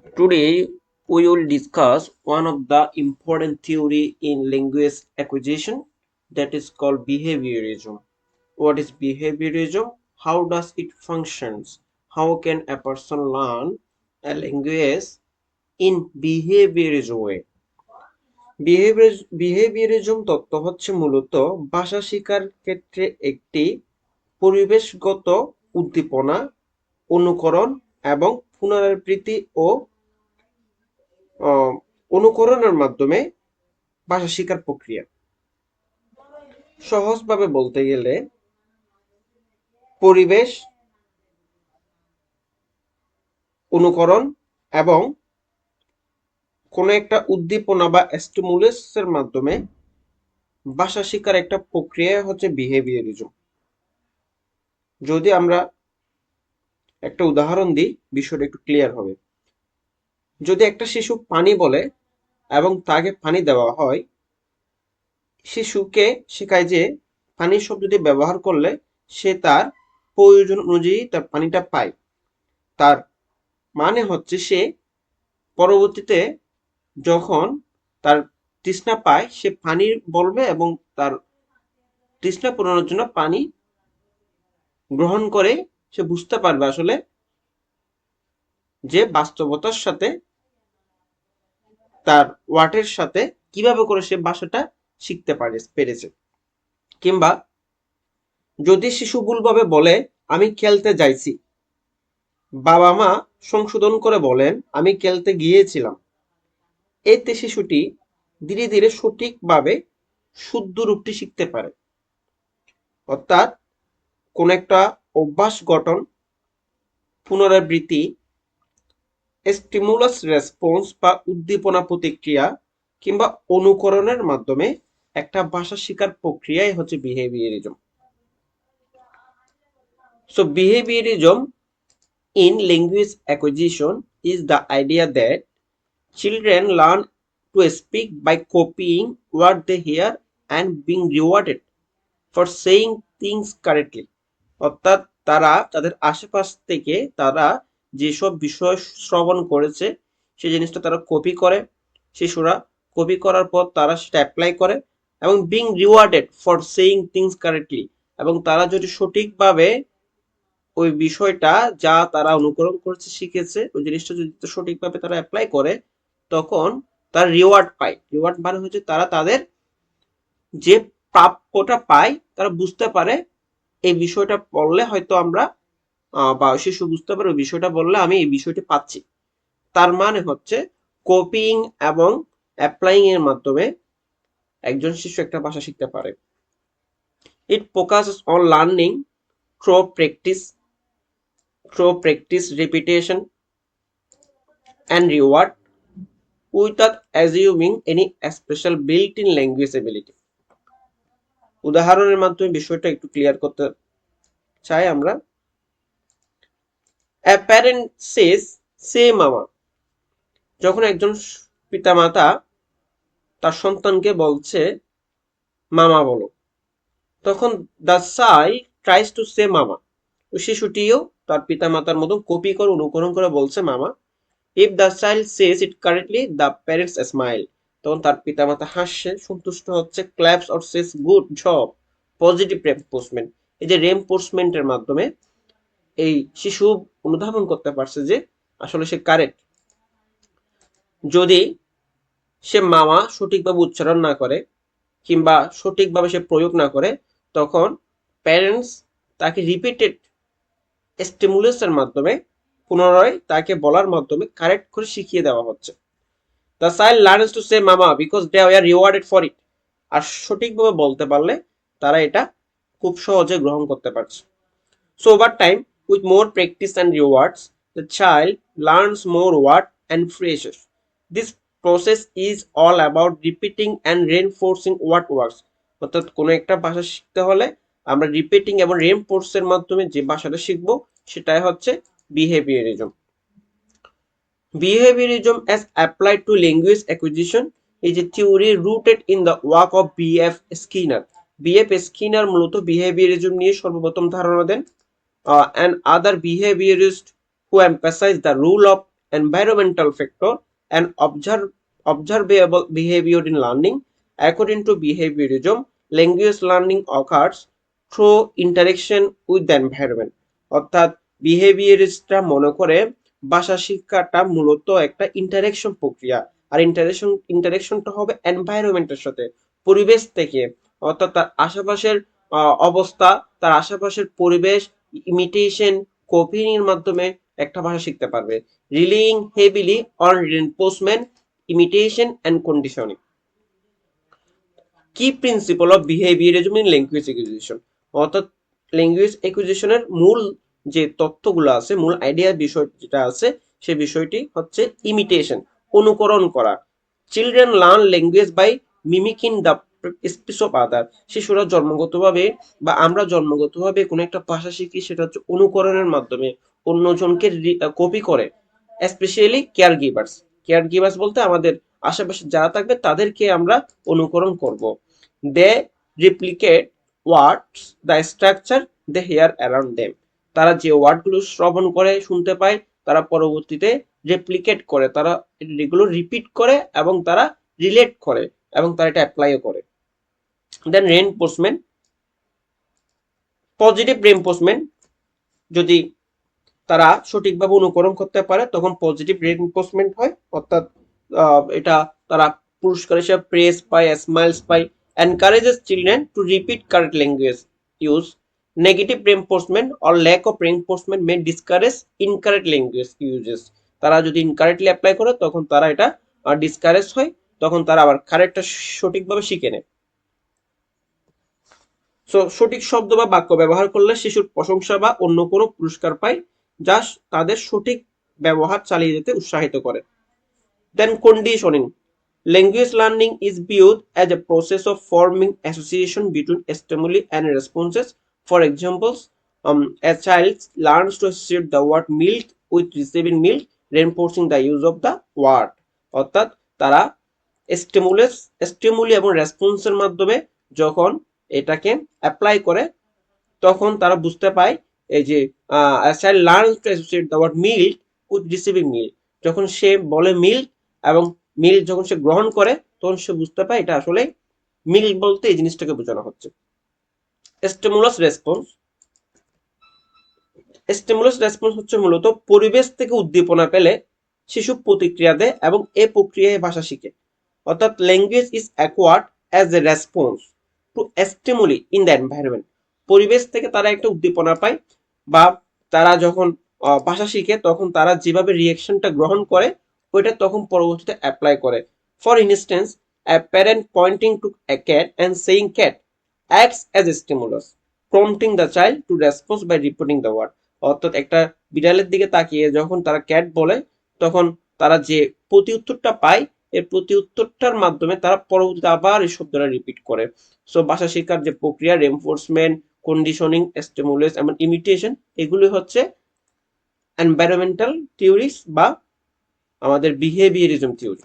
Today, we will discuss one of the important theory in language acquisition that is called behaviorism. What is behaviorism? How does it functions? How can a person learn a language in behaviorism way? Behaviourism তত্ত্ব হচ্ছে মূলত ভাষা শেখার ক্ষেত্রে একটি পরিবেশগত উদ্দীপনা, অনুকরণ এবং পুনরাবৃত্তি ও অনুকরণের মাধ্যমে ভাষা শেখার প্রক্রিয়া। সহজভাবে বলতে গেলে পরিবেশ, অনুকরণ এবং কোনো একটা উদ্দীপনা বা স্টিমুলাসের মাধ্যমে ভাষা শেখার একটা প্রক্রিয়া হচ্ছে বিহেভিয়ারিজম। যদি আমরা একটা উদাহরণ দিই, বিষয়টা একটু ক্লিয়ার হবে। যদি একটা শিশু পানি বলে এবং তাকে পানি দেওয়া হয়, শিশুকে শেখায় যে পানি শব্দটি ব্যবহার করলে সে তার প্রয়োজন অনুযায়ী তার পানিটা পায়। তার মানে হচ্ছে সে পরবর্তীতে যখন তার তৃষ্ণা পায় সে পানি বলবে এবং তার তৃষ্ণা পূরণের জন্য পানি গ্রহণ করে সে বুঝতে পারবে আসলে যে বাস্তবতার সাথে তার ওয়ার্ডের সাথে কিভাবে করে সে ভাষাটা শিখতে পেরেছে। কিংবা যদি শিশু ভুলভাবে বলে আমি খেলতে যাইছি, বাবা মা সংশোধন করে বলেন আমি খেলতে গিয়েছিলাম, এতে শিশুটি ধীরে ধীরে সঠিকভাবে শুদ্ধ রূপটি শিখতে পারে। অর্থাৎ কোন একটা অভ্যাস গঠন, পুনরাবৃত্তি, স্টিমুলাস রেসপন্স বা উদ্দীপনা প্রতিক্রিয়া কিংবা অনুকরণের মাধ্যমে একটা ভাষা শেখার প্রক্রিয়াই হচ্ছে behaviourism. So behaviorism in language acquisition is the idea that children learn to speak by copying what they hear and being rewarded for saying things correctly. অর্থাৎ তারা তাদের আশেপাশ থেকে তারা যেসব বিষয় শ্রবণ করেছে সেই জিনিসটা তারা কপি করে, শিশুরা কপি করার পর তারা সেটা অ্যাপ্লাই করে এবং being rewarded for saying things correctly, এবং তারা যদি সঠিকভাবে ওই বিষয়টা যা তারা অনুকরণ করেছে শিখেছে ওই জিনিসটা যদি সঠিকভাবে তারা অ্যাপ্লাই করে তখন তার রিওয়ার্ড পায়। রিওয়ার্ড মানে হচ্ছে তারা তাদের যে প্রাপ্যটা পায় তারা বুঝতে পারে এই বিষয়টা পড়লে হয়তো আমরা বা শিশু বুঝতে পারে ওই বিষয়টা বললে আমি এই বিষয়টি পাচ্ছি। তার মানে হচ্ছে কপিং এবং অ্যাপ্লাইং এর মাধ্যমে একজন শিশু একটা ভাষা শিখতে পারে। It focuses on learning through practice repetition and reward without assuming any special built-in language ability. উদাহরণের মাধ্যমে বিষয়টা একটু ক্লিয়ার করতে চাই আমরা। A parent says, say mama. যখন একজন পিতামাতা তার সন্তানকে বলছে মামা বলো, তখন the child tries to say mama. শিশুটিও তার পিতামাতার মতো কপি করে অনুকরণ করে বলছে মামা। If the child says it correctly, the parents smile. তখন তার পিতামাতা হাসছে, সন্তুষ্ট হচ্ছে, claps or says good job, positive reinforcement. এই যে রেইনফোর্সমেন্টের মাধ্যমে এই শিশু অনুধাবন করতে পারছে যে আসলে সে কারেক্ট। যদি সে মামা সঠিকভাবে উচ্চারণ না করে কিংবা সঠিকভাবে সে প্রয়োগ না করে তখন প্যারেন্টস তাকে রিপিটেড স্টিমুলাসের মাধ্যমে পুনরায় তাকে বলার মাধ্যমে কারেক্ট করে শিখিয়ে দেওয়া হচ্ছে। The child learns to say mama because they were rewarded for it. আর সঠিকভাবে বলতে পারলে তারা এটা খুব সহজে গ্রহণ করতে পারছে। So over time, with more practice and rewards, the child learns more words and phrases. This process is all about repeating and reinforcing what works. অর্থাৎ কোনো একটা ভাষা শিখতে হলে আমরা রিপিটিং এবং রেইনফোর্সের মাধ্যমে যে ভাষাটা শিখবো সেটাই হচ্ছে behaviourism. Behaviorism as applied to language acquisition is a theory rooted in the work of B.F. Skinner. B.F. Skinner মূলত behaviorism নিয়ে সর্বপ্রথম ধারণা দেন, and other behaviorists who emphasize the role of environmental factor and observable behavior in learning. According to behaviorism, language learning occurs through interaction with the environment. অর্থাৎ বিহেভিয়ারিস্টরা মনে করে ভাষা শিক্ষাটা মূলত একটা ইন্টারেকশন প্রক্রিয়া, আর ইন্টারেকশনটা হবে এনভায়রনমেন্টের সাথে, পরিবেশ থেকে। অর্থাৎ তার আশেপাশের অবস্থা, তার আশেপাশের পরিবেশ, ইমিটেশন, কপির মাধ্যমে একটা ভাষা শিখতে পারবে। Relying heavily on reinforcement, imitation and conditioning. Key principle of behaviourism in language acquisition, অর্থাৎ ল্যাঙ্গুয়েজ একুইজিশনের মূল যে তত্ত্বগুলো আছে, মূল আইডিয়া বিষয় যেটা আছে, সে বিষয়টি হচ্ছে ইমিটেশন, অনুকরণ করা। Children learn language by mimicking the speech of other. শিশুরা জন্মগতভাবে বা আমরা জন্মগতভাবে কোনো একটা ভাষা শিখি, সেটা হচ্ছে অনুকরণের মাধ্যমে, অন্যজনকে কপি করে। Specially care givers, care givers বলতে আমাদের আশেপাশে যারা থাকবে তাদেরকে আমরা অনুকরণ করব। They replicate words the structure they hear around them. তারা যে ওয়ার্ডগুলো শ্রবণ করে, শুনতে পায়, তারা পরবর্তীতে রেপ্লিকেট করে, তারা এগুলো রিপিট করে এবং তারা রিলেট করে এবং তারা এটা অ্যাপ্লাইও করে। দেন রেইনফোর্সমেন্ট, পজিটিভ রেইনফোর্সমেন্ট, যদি তারা সঠিকভাবে অনুকরণ করতে পারে তখন পজিটিভ রেইনফোর্সমেন্ট হয়, অর্থাৎ এটা তারা পুরস্কার হিসেবে প্রেস পায়, স্মাইলস পায়। Encourages children to repeat correct language use. Negative reinforcement or lack of reinforcement may discourage incorrect language uses. তারা যদি ইনকারেক্টলি অ্যাপ্লাই করে তখন তারা এটা ডিসকারেজ হয়, তখন তারা আবার কারেক্টটা সঠিকভাবে শিখে নেয়। সো সঠিক শব্দ বা বাক্য ব্যবহার করলে শিশুর প্রশংসা বা অন্য কোনো পুরস্কার পায়, যা তাদের সঠিক ব্যবহার চালিয়ে যেতে উৎসাহিত করে। দেন conditioning, language learning is viewed as a process of forming association between stimuli and responses. For example, a child learns to associate the word milk with receiving milk, reinforcing the use of the word. অর্থাৎ তারা stimuli এবং রেসপন্সের মাধ্যমে যখন এটাকে apply করে তখন তারা বুঝতে পায়, এই যে a child learns to associate the word milk with receiving milk, যখন সে বলে মিল্ক এবং মিল্ক যখন সে গ্রহণ করে তখন সে বুঝতে পায় এটা আসলে মিল্ক বলতে এই জিনিসটাকে বোঝানো হচ্ছে। স্টিমুলাস রেসপন্স, স্টিমুলাস রেসপন্স হচ্ছে মূলত পরিবেশ থেকে উদ্দীপনা পেলে শিশু প্রতিক্রিয়া দেয় এবং এই প্রক্রিয়ায় ভাষা শিখে। অর্থাৎ language is acquired as a response to stimuli in the environment. পরিবেশ থেকে তারা একটা উদ্দীপনা পায় বা তারা যখন ভাষা শিখে তখন তারা যেভাবে রিয়েকশনটা গ্রহণ করে ওইটা তখন পরবর্তীতে অ্যাপ্লাই করে। For instance, a parent pointing to a cat and saying cat acts as a stimulus, prompting the child to respond by repeating the word. অর্থাৎ একটা বিড়ালের দিকে তাকিয়ে যখন তারা ক্যাট বলে তখন তারা যে প্রতি উত্তরটা পায়, এর প্রতি উত্তরটার মাধ্যমে তারা পরবর্তীতে আবার এই শব্দটা রিপিট করে। সো ভাষা শেখার যে প্রক্রিয়া, রেনফোর্সমেন্ট, কন্ডিশনিং, স্টিমুলাস এবং ইমিটেশন, এগুলি হচ্ছে এনভায়রনমেন্টাল থিওরিজ বা আমাদের বিহেভিয়ারিজম থিওরি।